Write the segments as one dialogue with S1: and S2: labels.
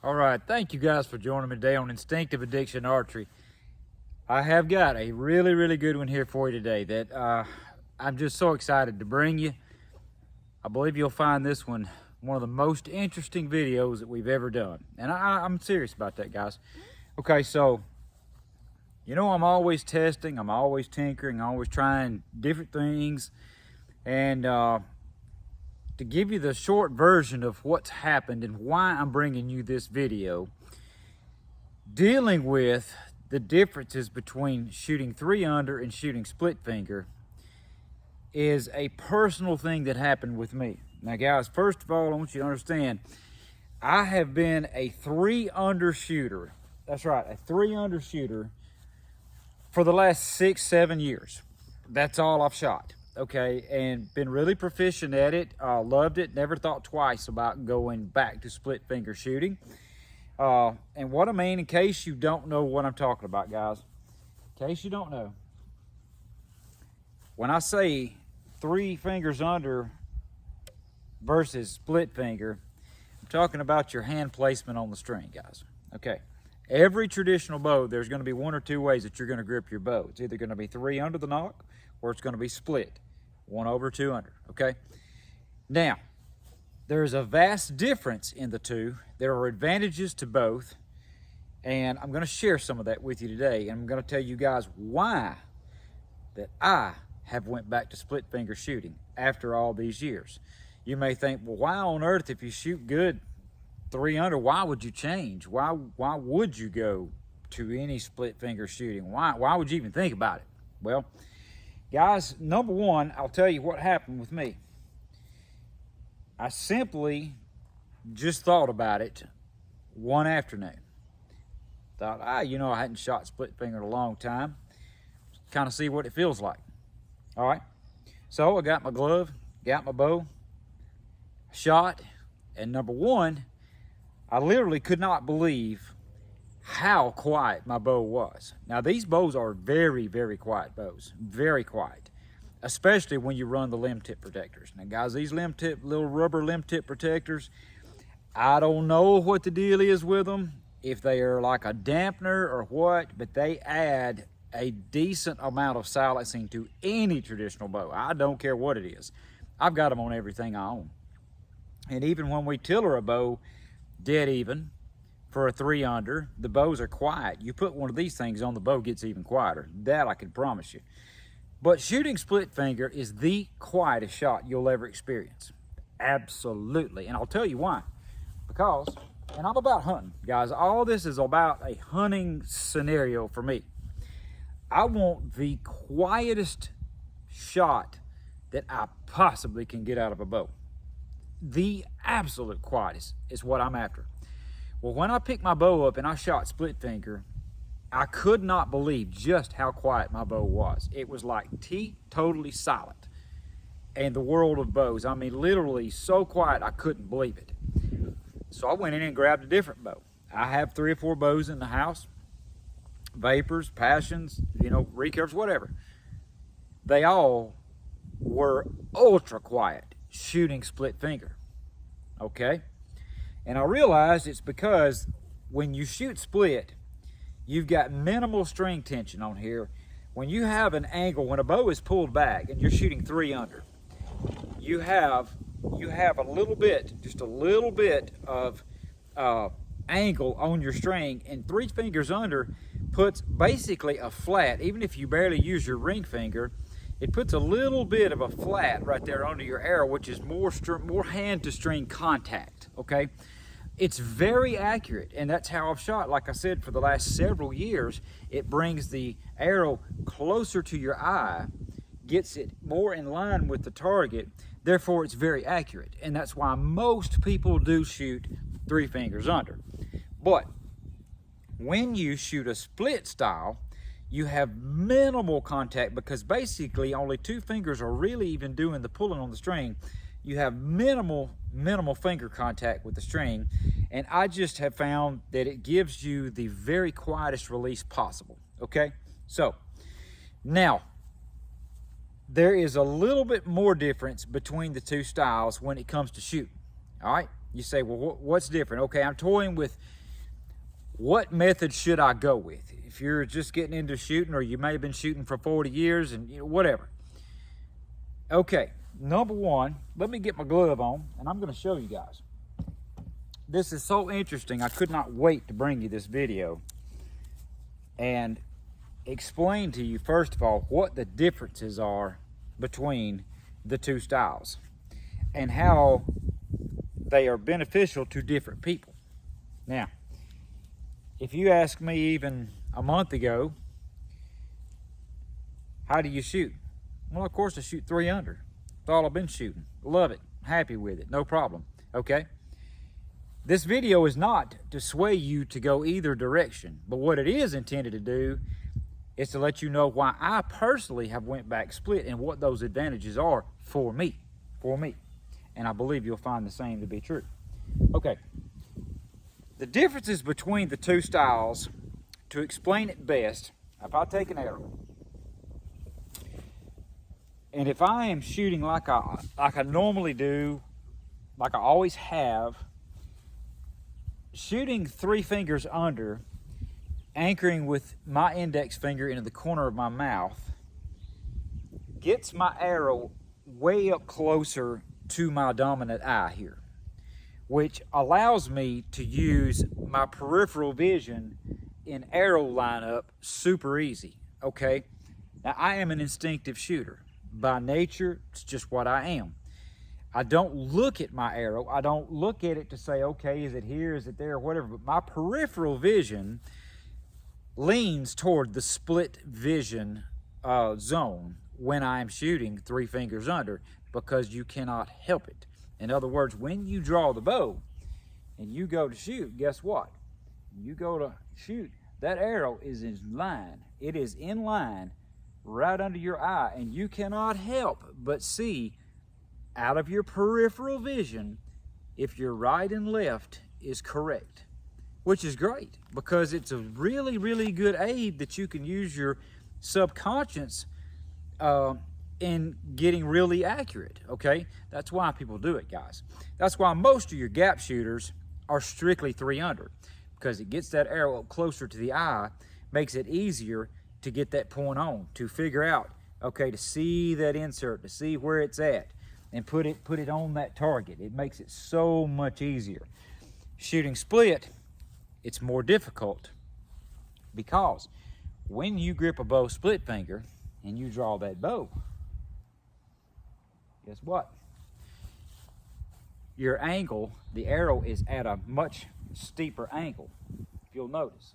S1: All right, thank you guys for joining me today on Instinctive Addiction Archery. I have got a really good one here for you today that I'm just so excited to bring you. I believe you'll find this one of the most interesting videos that we've ever done. And I'm serious about that, guys. Okay, so, you know, I'm always testing, I'm always tinkering, I'm always trying different things. And to give you the short version of what's happened and why I'm bringing you this video, dealing with the differences between shooting 3-under and shooting split finger is a personal thing that happened with me. Now guys, first of all, I want you to understand, I have been a 3-under shooter. That's right, a 3-under shooter for the last 6-7 years. That's all I've shot. Okay, and been really proficient at it. Loved it. Never thought twice about going back to split finger shooting. And what I mean, in case you don't know what I'm talking about, guys, in case you don't know, when I say 3 fingers under versus split finger, I'm talking about your hand placement on the string, guys. Okay, every traditional bow, there's going to be 1 or 2 ways that you're going to grip your bow. It's either going to be 3 under the nock, or it's going to be split. 1 over, 2 under, okay? Now, there's a vast difference in the two. There are advantages to both, and I'm gonna share some of that with you today, and I'm gonna tell you guys why that I have went back to split finger shooting after all these years. You may think, well, why on earth, if you shoot good 3 under, why would you change? Why would you go to any split finger shooting? Why would you even think about it? Well, guys, number one, I'll tell you what happened with me. I simply just thought about it one afternoon. Thought, you know, I hadn't shot split finger in a long time. Kind of see what it feels like. All right. So I got my glove, got my bow, shot, and number one, I literally could not believe how quiet my bow was. Now these bows are very quiet bows, very quiet, especially when you run the limb tip protectors. Now guys, these little rubber limb tip protectors, I don't know what the deal is with them, if they are like a dampener or what, but they add a decent amount of silencing to any traditional bow. I don't care what it is. I've got them on everything I own. And even when we tiller a bow dead even, for a 3-under, the bows are quiet. You put one of these things on, the bow gets even quieter. That I can promise you. But shooting split finger is the quietest shot you'll ever experience. Absolutely. And I'll tell you why. Because, and I'm about hunting, guys. All this is about a hunting scenario for me. I want the quietest shot that I possibly can get out of a bow. The absolute quietest is what I'm after. Well, when I picked my bow up and I shot split finger, I could not believe just how quiet my bow was. It was like totally silent. And the world of bows, I mean, literally so quiet I couldn't believe it. So I went in and grabbed a different bow. I have 3 or 4 bows in the house, Vapors, Passions, you know, recurves, whatever. They all were ultra quiet shooting split finger, okay? And I realized it's because when you shoot split, you've got minimal string tension on here. When you have an angle, when a bow is pulled back and you're shooting 3-under, you have a little bit, just a little bit of angle on your string, and 3 fingers under puts basically a flat. Even if you barely use your ring finger, it puts a little bit of a flat right there under your arrow, which is more hand to string contact, okay? It's very accurate, and that's how I've shot. Like I said, for the last several years, it brings the arrow closer to your eye, gets it more in line with the target, therefore it's very accurate. And that's why most people do shoot 3 fingers under. But when you shoot a split style, you have minimal contact, because basically only 2 fingers are really even doing the pulling on the string. You have minimal finger contact with the string, and I just have found that it gives you the very quietest release possible, okay? So, now, there is a little bit more difference between the 2 styles when it comes to shooting, all right? You say, well, what's different? Okay, I'm toying with what method should I go with? If you're just getting into shooting, or you may have been shooting for 40 years and whatever. Okay, number one, let me get my glove on and I'm gonna show you guys. This is so interesting. I could not wait to bring you this video and explain to you, first of all, what the differences are between the two styles and how they are beneficial to different people. Now, if you asked me even a month ago, how do you shoot? Well, of course I shoot 3 under. That's all I've been shooting. Love it, happy with it, no problem, okay? This video is not to sway you to go either direction, but what it is intended to do is to let you know why I personally have went back split and what those advantages are for me. And I believe you'll find the same to be true. Okay, the differences between the two styles, to explain it best, if I take an arrow, and if I am shooting like I normally do, like I always have, shooting 3 fingers under, anchoring with my index finger into the corner of my mouth, gets my arrow way up closer to my dominant eye here, which allows me to use my peripheral vision in arrow lineup super easy, okay? Now, I am an instinctive shooter. By nature, it's just what I am. I don't look at my arrow. I don't look at it to say, okay, is it here, is it there, or whatever. But my peripheral vision leans toward the split vision zone when I'm shooting 3 fingers under, because you cannot help it. In other words, when you draw the bow and you go to shoot, guess what? You go to shoot, that arrow is in line. It is in line right under your eye, and you cannot help but see out of your peripheral vision if your right and left is correct, which is great because it's a really, really good aid that you can use your subconscious in getting really accurate, okay? That's why people do it, guys. That's why most of your gap shooters are strictly 3 under, because it gets that arrow up closer to the eye, makes it easier to get that point on, to figure out, okay, to see that insert, to see where it's at, and put it on that target. It makes it so much easier. Shooting split, it's more difficult, because when you grip a bow split finger and you draw that bow, guess what? Your angle, the arrow is at a much steeper angle, if you'll notice.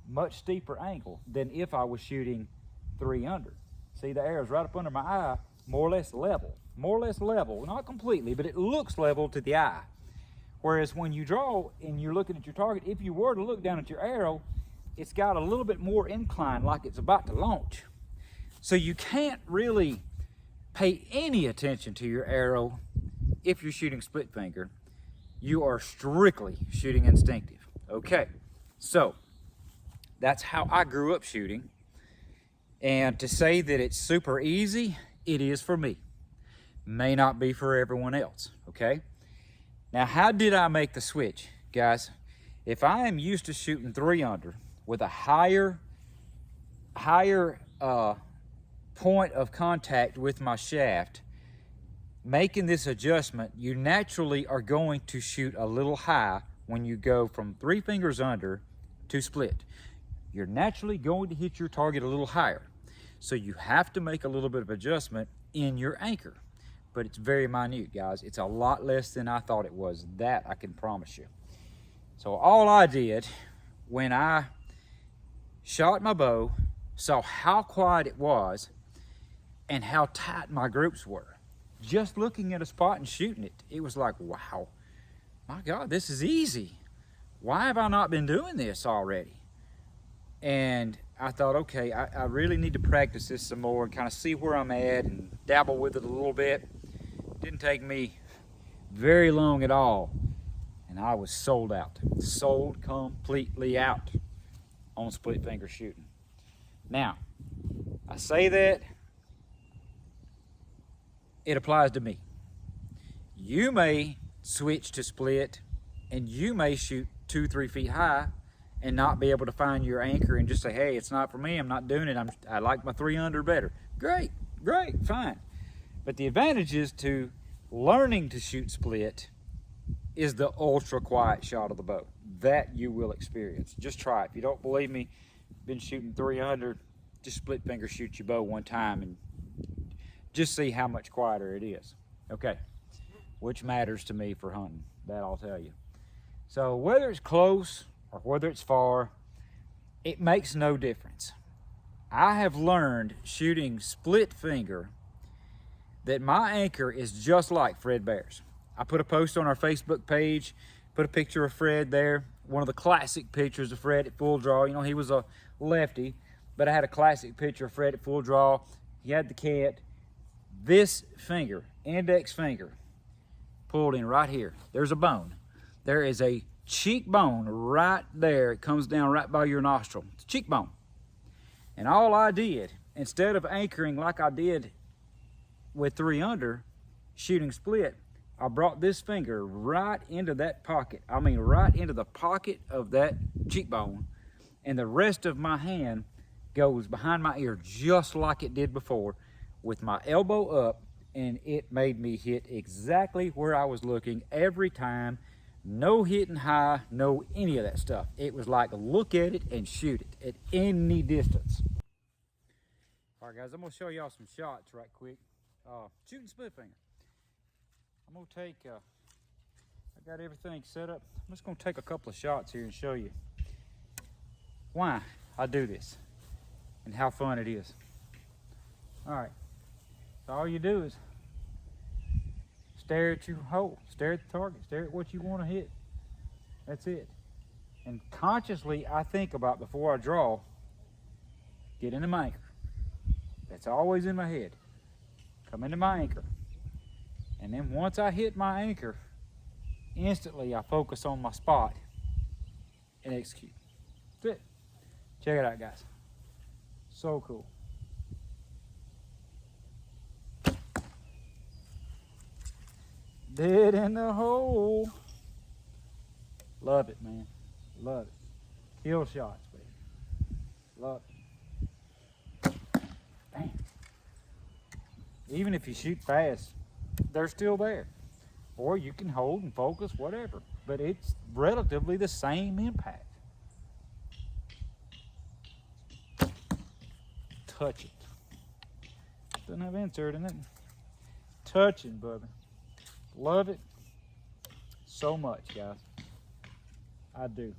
S1: Much steeper angle than if I was shooting 3 under. See, the arrow's right up under my eye, more or less level. More or less level, not completely, but it looks level to the eye. Whereas when you draw and you're looking at your target, if you were to look down at your arrow, it's got a little bit more incline, like it's about to launch. So you can't really pay any attention to your arrow if you're shooting split finger. You are strictly shooting instinctive. Okay, so that's how I grew up shooting. And to say that it's super easy, it is for me. May not be for everyone else, okay? Now, how did I make the switch, guys? If I am used to shooting 3 under with a higher point of contact with my shaft, making this adjustment, you naturally are going to shoot a little high when you go from 3 fingers under to split. You're naturally going to hit your target a little higher. So you have to make a little bit of adjustment in your anchor. But it's very minute, guys. It's a lot less than I thought it was. That I can promise you. So all I did when I shot my bow, saw how quiet it was and how tight my groups were. Just looking at a spot and shooting it, it was like, wow, my God, this is easy. Why have I not been doing this already? And I thought, okay, I really need to practice this some more and kind of see where I'm at and dabble with it a little bit. Didn't take me very long at all, and I was sold out. Sold completely out on split finger shooting. Now, I say that it applies to me. You may switch to split, and you may shoot 2-3 feet high and not be able to find your anchor and just say, hey, it's not for me, I'm not doing it, I like my 3 under better. Great, fine. But the advantage is to learning to shoot split is the ultra quiet shot of the bow. That you will experience. Just try it. If you don't believe me, been shooting 300, just split finger shoot your bow one time and just see how much quieter it is. Okay, which matters to me for hunting, that I'll tell you. So whether it's close or whether it's far, it makes no difference. I have learned shooting split finger that my anchor is just like Fred Bear's. I put a post on our Facebook page, put a picture of Fred there, one of the classic pictures of Fred at full draw. You know, he was a lefty, but I had a classic picture of Fred at full draw. He had the cat. This finger, index finger, pulled in right here. There's a bone. There is a cheekbone right there. It comes down right by your nostril. It's a cheekbone. And all I did, instead of anchoring like I did with 3 under, shooting split, I brought this finger right into that pocket. I mean, right into the pocket of that cheekbone. And the rest of my hand goes behind my ear just like it did before, with my elbow up, and it made me hit exactly where I was looking every time. No hitting high, no any of that stuff. It was like, look at it and shoot it at any distance. All right, guys, I'm gonna show y'all some shots right quick. Shooting split finger. I'm gonna take, I got everything set up. I'm just gonna take a couple of shots here and show you why I do this and how fun it is. All right, so all you do is stare at your hole, stare at the target, stare at what you want to hit. That's it. And consciously, I think about, before I draw, get into my anchor. That's always in my head. Come into my anchor. And then once I hit my anchor, instantly I focus on my spot and execute. That's it. Check it out, guys. So cool. Dead in the hole. Love it, man. Love it. Kill shots, baby. Love it. Bam. Even if you shoot fast, they're still there. Or you can hold and focus, whatever. But it's relatively the same impact. Touch it. Doesn't have insert in it. Touching, brother. Love it so much, guys. I do.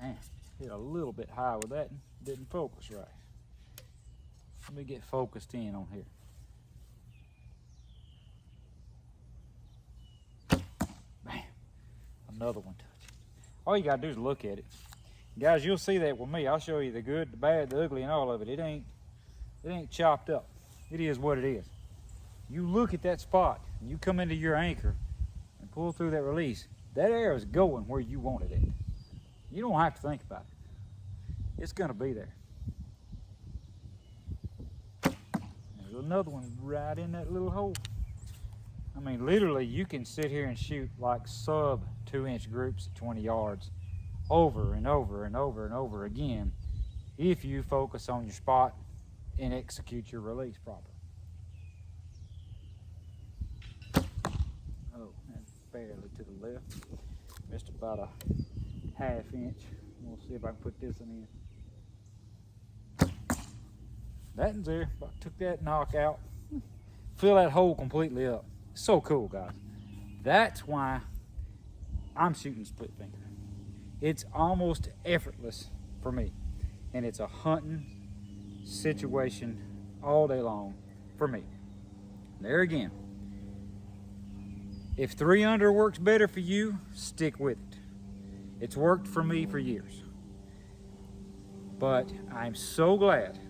S1: Man, hit a little bit high with that. Didn't focus right. Let me get focused in on here. Bam. Another one touch. All you gotta do is look at it. Guys, you'll see that with me. I'll show you the good, the bad, the ugly, and all of it. It ain't chopped up. It is what it is. You look at that spot, and you come into your anchor and pull through that release, that arrow is going where you want it at. You don't have to think about it. It's gonna be there. There's another one right in that little hole. I mean, literally, you can sit here and shoot like sub 2-inch groups at 20 yards over and over and over and over again if you focus on your spot and execute your release properly. Oh, that's barely to the left. Missed about a ½ inch. We'll see if I can put this one in. That one's there. Took that knockout. Fill that hole completely up. So cool, guys. That's why I'm shooting split finger. It's almost effortless for me. And it's a hunting situation all day long for me. There again. If 3 under works better for you, stick with it. It's worked for me for years. But I'm so glad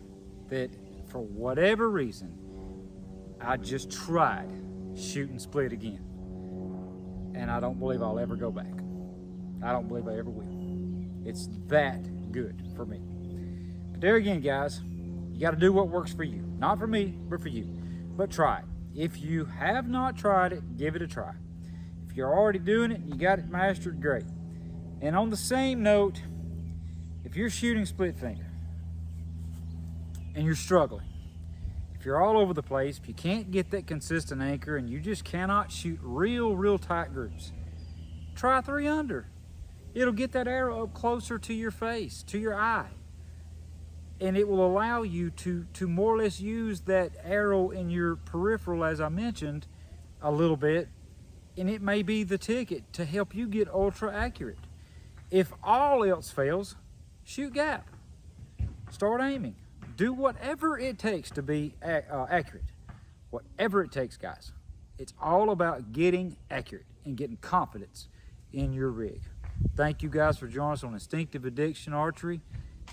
S1: that for whatever reason, I just tried shooting split again. And I don't believe I'll ever go back. I don't believe I ever will. It's that good for me. But there again, guys, you got to do what works for you. Not for me, but for you. But try it. If you have not tried it, give it a try. If you're already doing it and you got it mastered, great. And on the same note, if you're shooting split finger and you're struggling, if you're all over the place, if you can't get that consistent anchor and you just cannot shoot real tight groups, try 3 under. It'll get that arrow up closer to your face, to your eye. And it will allow you to more or less use that arrow in your peripheral, as I mentioned, a little bit. And it may be the ticket to help you get ultra accurate. If all else fails, shoot gap. Start aiming. Do whatever it takes to be accurate. Whatever it takes, guys. It's all about getting accurate and getting confidence in your rig. Thank you guys for joining us on Instinctive Addiction Archery.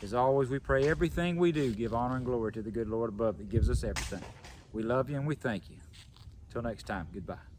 S1: As always, we pray everything we do give honor and glory to the good Lord above that gives us everything. We love you and we thank you. Until next time, goodbye.